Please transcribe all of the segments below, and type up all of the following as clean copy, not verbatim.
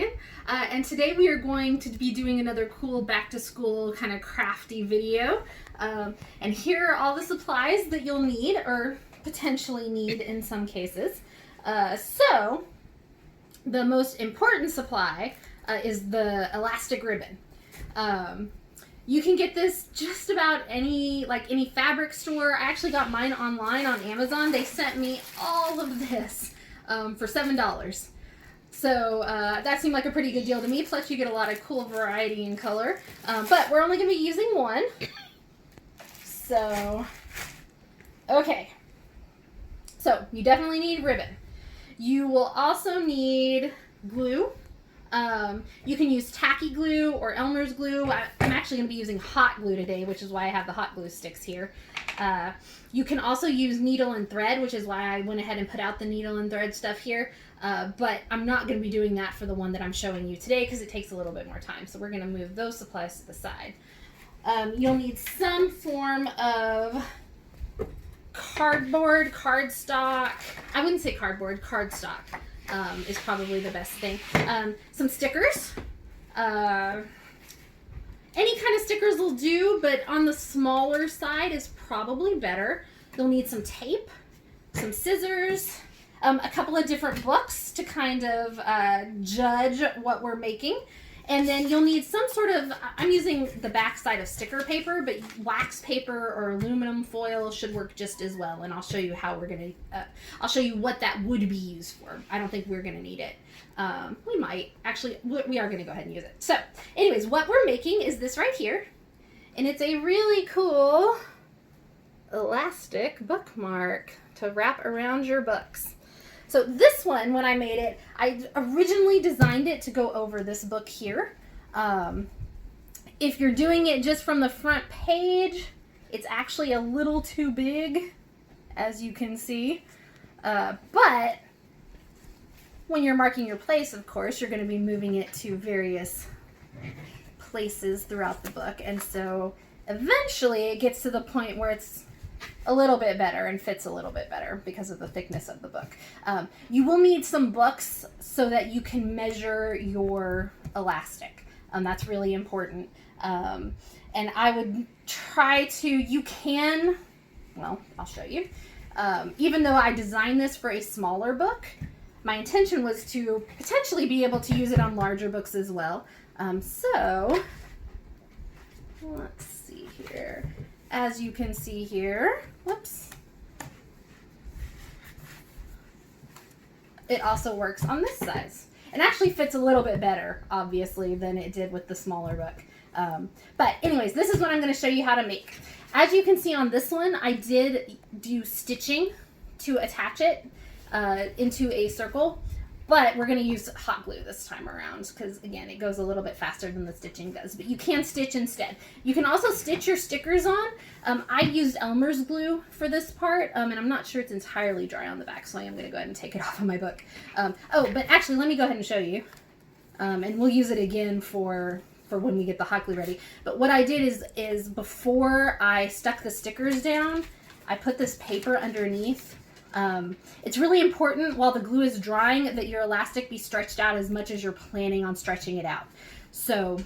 Ryan, and today we are going to be doing another cool back-to-school kind of crafty video. And here are all the supplies that you'll need, or potentially need in some cases. So, the most important supply is the elastic ribbon. You can get this just about any fabric store. I actually got mine online on Amazon. They sent me all of this for $7. So that seemed like a pretty good deal to me. Plus you get a lot of cool variety and color. But we're only going to be using one. So, okay. So you definitely need ribbon. You will also need glue. You can use tacky glue or Elmer's glue. I'm actually going to be using hot glue today, which is why I have the hot glue sticks here. You can also use needle and thread, which is why I went ahead and put out the needle and thread stuff here. But I'm not going to be doing that for the one that I'm showing you today because it takes a little bit more time. So we're going to move those supplies to the side. You'll need some form of cardboard, cardstock. I wouldn't say cardboard, cardstock. Is probably the best thing. Some stickers. Any kind of stickers will do, but on the smaller side is probably better. You'll need some tape, some scissors, a couple of different books to kind of judge what we're making. And then you'll need some sort of, I'm using the back side of sticker paper, but wax paper or aluminum foil should work just as well. And I'll show you how we're going to, I'll show you what that would be used for. I don't think we're going to need it. We might. Actually, we are going to go ahead and use it. So, anyways, what we're making is this right here. And it's a really cool elastic bookmark to wrap around your books. So this one, when I made it, I originally designed it to go over this book here. If you're doing it just from the front page, it's actually a little too big, as you can see. But when you're marking your place, of course, you're going to be moving it to various places throughout the book. And so eventually it gets to the point where it's a little bit better and fits a little bit better because of the thickness of the book. You will need some books so that you can measure your elastic. That's really important. And I would try to, well, I'll show you. Even though I designed this for a smaller book, my intention was to potentially be able to use it on larger books as well. So, let's see here. As you can see here, whoops, it also works on this size. It actually fits a little bit better, obviously, than it did with the smaller book. But anyways, this is what I'm going to show you how to make. As you can see on this one, I did do stitching to attach it into a circle. But we're going to use hot glue this time around because, again, it goes a little bit faster than the stitching does. But you can stitch instead. You can also stitch your stickers on. I used Elmer's glue for this part, and I'm not sure it's entirely dry on the back, so I am going to go ahead and take it off of my book. But actually, let me go ahead and show you. And we'll use it again for when we get the hot glue ready. But what I did is before I stuck the stickers down, I put this paper underneath. It's really important while the glue is drying that your elastic be stretched out as much as you're planning on stretching it out. So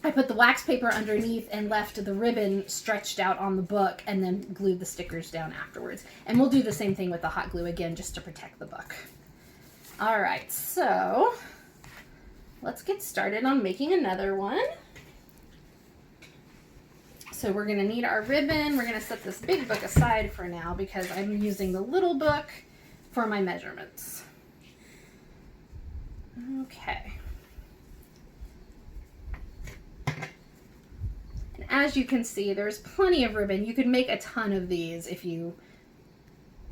I put the wax paper underneath and left the ribbon stretched out on the book and then glued the stickers down afterwards. And we'll do the same thing with the hot glue again just to protect the book. All right, so let's get started on making another one. So we're going to need our ribbon. We're going to set this big book aside for now because I'm using the little book for my measurements. Okay. And as you can see, there's plenty of ribbon. You could make a ton of these if you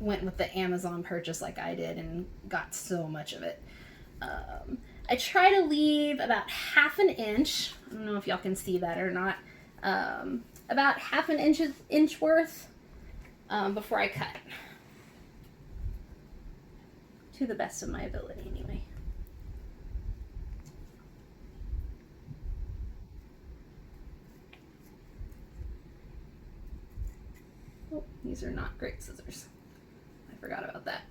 went with the Amazon purchase like I did and got so much of it. I try to leave about ½ an inch. I don't know if y'all can see that or not. About ½ an inch worth before I cut. To the best of my ability, anyway. Oh, these are not great scissors. I forgot about that.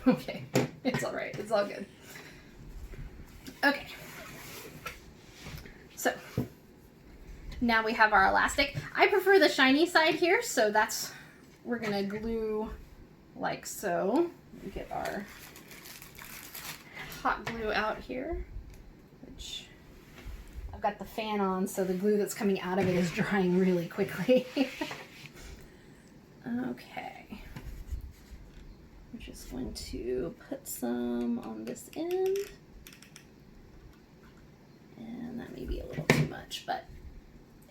Okay, it's all right. It's all good. Okay, Now we have our elastic. I prefer the shiny side here, so we're gonna glue like so. Get our hot glue out here, which I've got the fan on, so the glue that's coming out of it is drying really quickly. Okay. We're just going to put some on this end. And that may be a little too much, but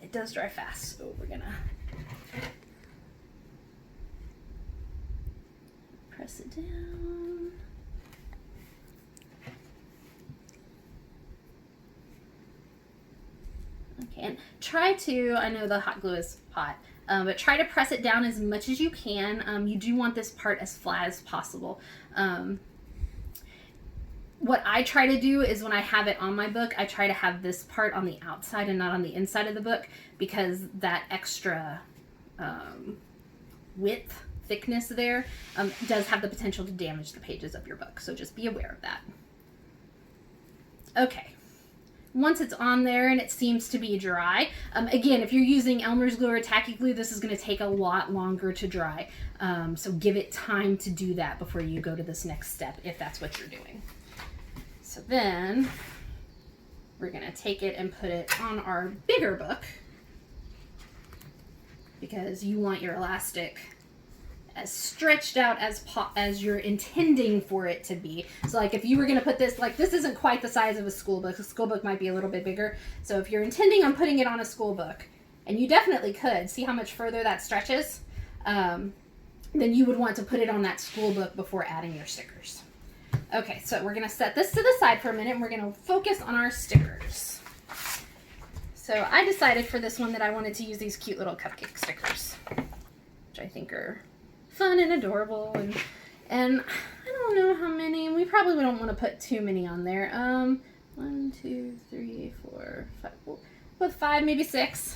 it does dry fast, so we're gonna press it down. Okay, and try to, I know the hot glue is hot, but try to press it down as much as you can. You do want this part as flat as possible. What I try to do is when I have it on my book, I try to have this part on the outside and not on the inside of the book, because that extra thickness there does have the potential to damage the pages of your book. So just be aware of that. Okay. Once it's on there and it seems to be dry, again, if you're using Elmer's glue or tacky glue, this is going to take a lot longer to dry. So give it time to do that before you go to this next step, if that's what you're doing. So then we're going to take it and put it on our bigger book, because you want your elastic as stretched out as you're intending for it to be. So like if you were going to put this, like this isn't quite the size of a school book. A school book might be a little bit bigger. So if you're intending on putting it on a school book, and you definitely could, see how much further that stretches, then you would want to put it on that school book before adding your stickers. Okay, so we're going to set this to the side for a minute, and we're going to focus on our stickers. So I decided for this one that I wanted to use these cute little cupcake stickers, which I think are fun and adorable, and I don't know how many. We probably don't want to put too many on there. 1, 2, 3, 4, 5. We'll put 5, maybe 6.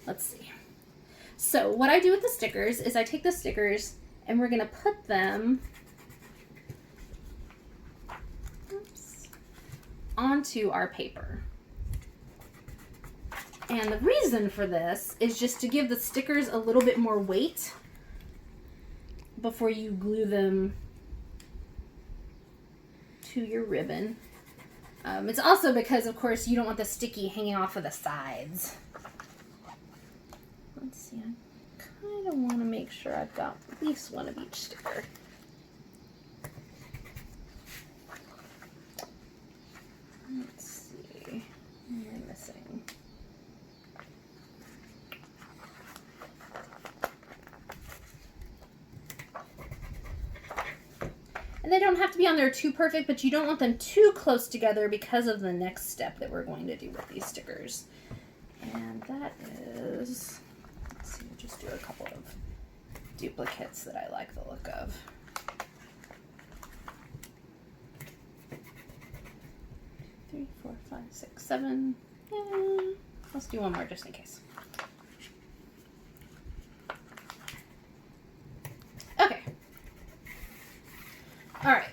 Let's see. So what I do with the stickers is I take the stickers and we're going to put them onto our paper. And the reason for this is just to give the stickers a little bit more weight before you glue them to your ribbon. It's also because, of course, you don't want the sticky hanging off of the sides. Let's see, I kind of want to make sure I've got at least one of each sticker. Let's see, what am I missing? And they don't have to be on there too perfect, but you don't want them too close together because of the next step that we're going to do with these stickers. And that is, let's see, we'll just do a couple of duplicates that I like the look of. Three, 4, 5, 6, 7. Let's do one more just in case. Okay. All right.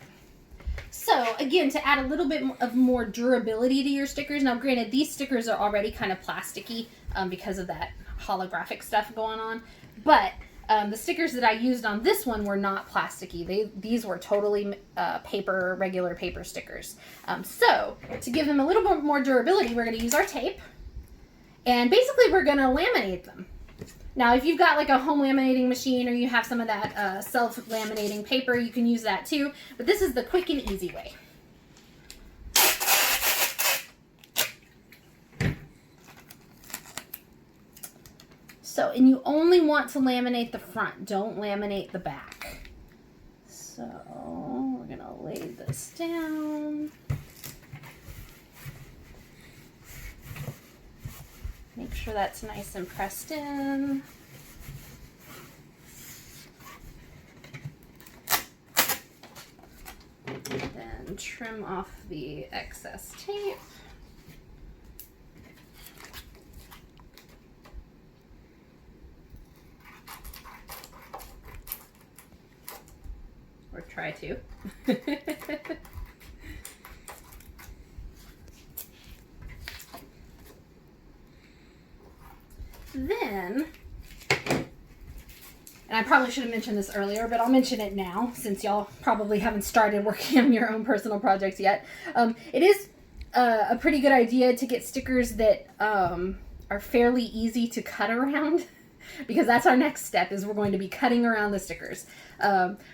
So again, to add a little bit of more durability to your stickers. Now, granted, these stickers are already kind of plasticky because of that holographic stuff going on, but the stickers that I used on this one were not plasticky. These were totally regular paper stickers. So to give them a little bit more durability, we're going to use our tape, and basically we're going to laminate them. Now, if you've got like a home laminating machine or you have some of that self-laminating paper, you can use that too. But this is the quick and easy way. So, and you only want to laminate the front. Don't laminate the back. So, we're going to lay this down. Make sure that's nice and pressed in. Then trim off the excess tape. Or try to. then, and I probably should have mentioned this earlier, but I'll mention it now since y'all probably haven't started working on your own personal projects yet. It is a pretty good idea to get stickers that are fairly easy to cut around, because that's our next step, is we're going to be cutting around the stickers.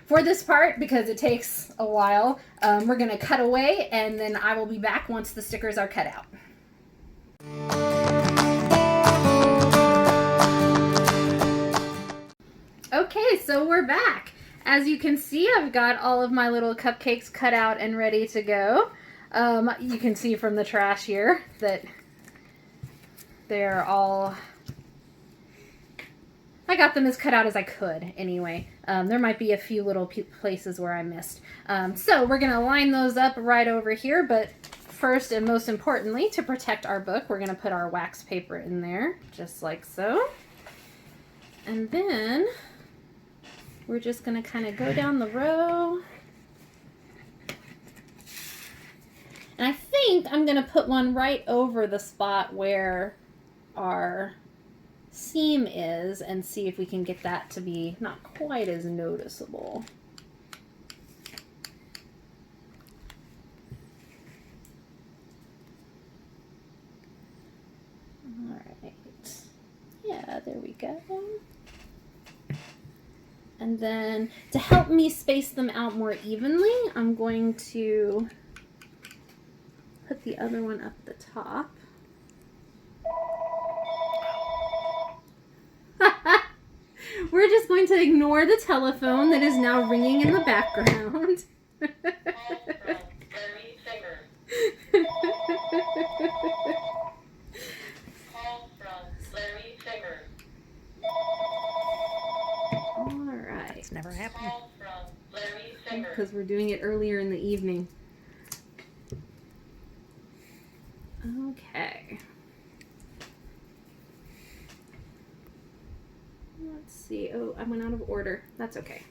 For this part, because it takes a while, we're going to cut away, and then I will be back once the stickers are cut out. Okay, so we're back. As you can see, I've got all of my little cupcakes cut out and ready to go. You can see from the trash here that they're all... I got them as cut out as I could anyway. There might be a few little places where I missed. So we're going to line those up right over here, but first and most importantly, to protect our book, we're going to put our wax paper in there, just like so. And then we're just going to kind of go down the row. And I think I'm going to put one right over the spot where our seam is and see if we can get that to be not quite as noticeable. All right. Yeah, there we go. And then to help me space them out more evenly, I'm going to put the other one up the top. We're just going to ignore the telephone that is now ringing in the background. Alright. It's never happened. Because we're doing it earlier in the evening. Okay. Let's see. Oh, I went out of order. That's okay.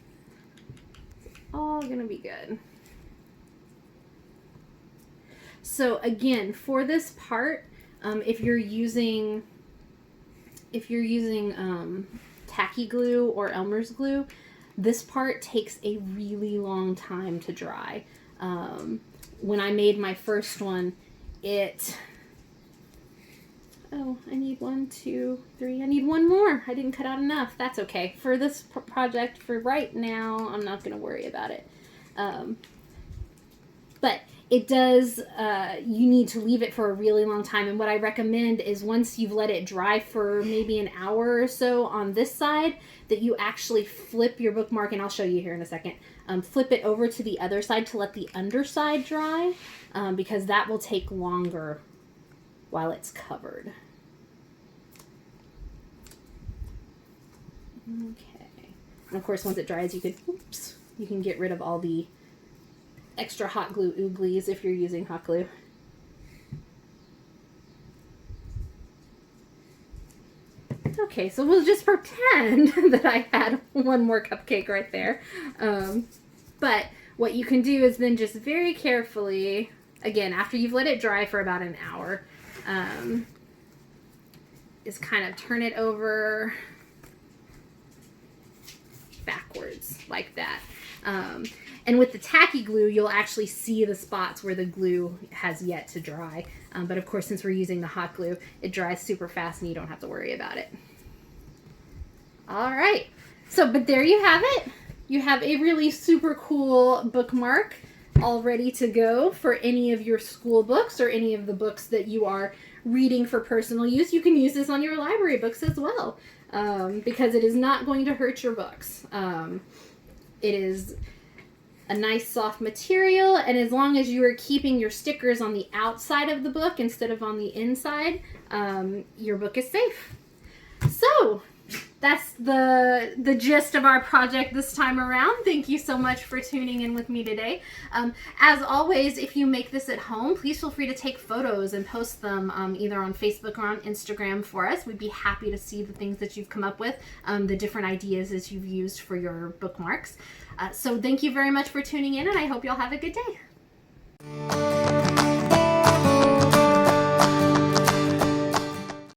It's all gonna be good. So again, for this part, if you're using tacky glue or Elmer's glue, this part takes a really long time to dry. When I made my first one, oh, I need 1, 2, 3. I need one more. I didn't cut out enough. That's okay. For this project, for right now, I'm not going to worry about it. But it does, you need to leave it for a really long time. And what I recommend is once you've let it dry for maybe an hour or so on this side, that you actually flip your bookmark, and I'll show you here in a second, flip it over to the other side to let the underside dry, because that will take longer while it's covered. Okay. And of course, once it dries, you can get rid of all the extra hot glue ooglies if you're using hot glue. Okay, so we'll just pretend that I had one more cupcake right there. But what you can do is then just very carefully, again, after you've let it dry for about an hour, is kind of turn it over backwards like that. And with the tacky glue, you'll actually see the spots where the glue has yet to dry. But of course, since we're using the hot glue, it dries super fast and you don't have to worry about it. All right. So, but there you have it. You have a really super cool bookmark all ready to go for any of your school books or any of the books that you are reading for personal use. You can use this on your library books as well, because it is not going to hurt your books. It is a nice soft material, and as long as you are keeping your stickers on the outside of the book instead of on the inside, your book is safe. So that's the gist of our project this time around. Thank you so much for tuning in with me today. As always, if you make this at home, please feel free to take photos and post them either on Facebook or on Instagram for us. We'd be happy to see the things that you've come up with, the different ideas that you've used for your bookmarks. So thank you very much for tuning in, and I hope you'll have a good day.